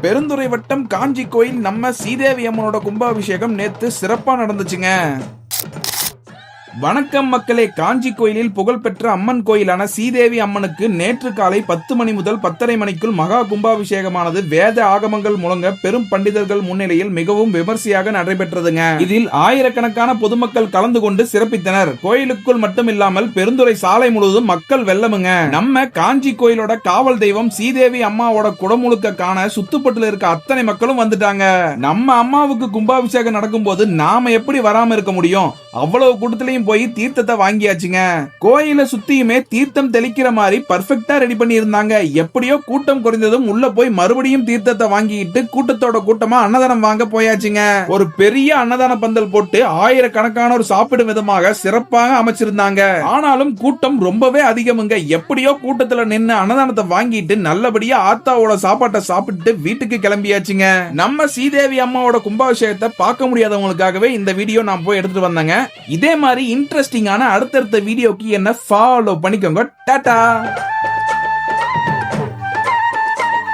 பெருந்துறை வட்டம் காஞ்சி கோயில் நம்ம சீதேவி அம்மனோட கும்பாபிஷேகம் நேத்து சிறப்பா நடந்துச்சுங்க. வணக்கம் மக்களே. காஞ்சி கோயிலில் புகழ்பெற்ற அம்மன் கோயிலான சீதேவி அம்மனுக்கு நேற்று காலை 10 மணி முதல் 10:30 மணிக்குள் மகா கும்பாபிஷேகமானது வேத ஆகமங்கள் முழங்க பெரும் பண்டிதர்கள் முன்னிலையில் மிகவும் விமர்சையாக நடைபெற்றதுங்க. இதில் ஆயிரக்கணக்கான பொதுமக்கள் கலந்து கொண்டு சிறப்பித்தனர். கோயிலுக்குள் மட்டுமில்லாமல் பெருந்துறை சாலை முழுவதும் மக்கள் வெள்ளமுங்க. நம்ம காஞ்சி கோயிலோட காவல் தெய்வம் சீதேவி அம்மாவோட குடமுழுக்க காண சுத்துப்பட்டுல இருக்க அத்தனை மக்களும் வந்துட்டாங்க. நம்ம அம்மாவுக்கு கும்பாபிஷேகம் நடக்கும் போது நாம எப்படி வராம இருக்க முடியும்? அவ்வளவு கூட்டத்திலையும் போய் தீர்த்தத்தை வாங்கியாச்சுங்க. கோயில சுத்தியுமே தீர்த்தம் தெளிக்கிற மாதிரி பர்ஃபெக்ட்டா ரெடி பண்ணி இருந்தாங்க. எப்படியோ கூட்டம் குறைந்ததும் உள்ள போய் மறுபடியும் தீர்த்தத்தை வாங்கிட்டு கூட்டத்தோட கூட்டமா அன்னதானம் வாங்க போயாச்சுங்க. ஒரு பெரிய அன்னதான பந்தல் போட்டு ஆயிரக்கணக்கானோர் சாப்பிடும் விதமாக சிறப்பாக அமைச்சிருந்தாங்க. ஆனாலும் கூட்டம் ரொம்பவே அதிகமுங்க. எப்படியோ கூட்டத்துல நின்று அன்னதானத்தை வாங்கிட்டு நல்லபடியா ஆத்தாவோட சாப்பாட்டை சாப்பிட்டு வீட்டுக்கு கிளம்பியாச்சுங்க. நம்ம சீதேவி அம்மாவோட கும்பாபிஷேகத்தை பார்க்க முடியாதவங்களுக்காகவே இந்த வீடியோ நான் போய் எடுத்துட்டு வந்தேங்க. இதே மாதிரி இன்ட்ரெஸ்டிங்கான அடுத்தடுத்த வீடியோக்கு என்ன ஃபாலோ பண்ணிக்கோங்க. டாடா.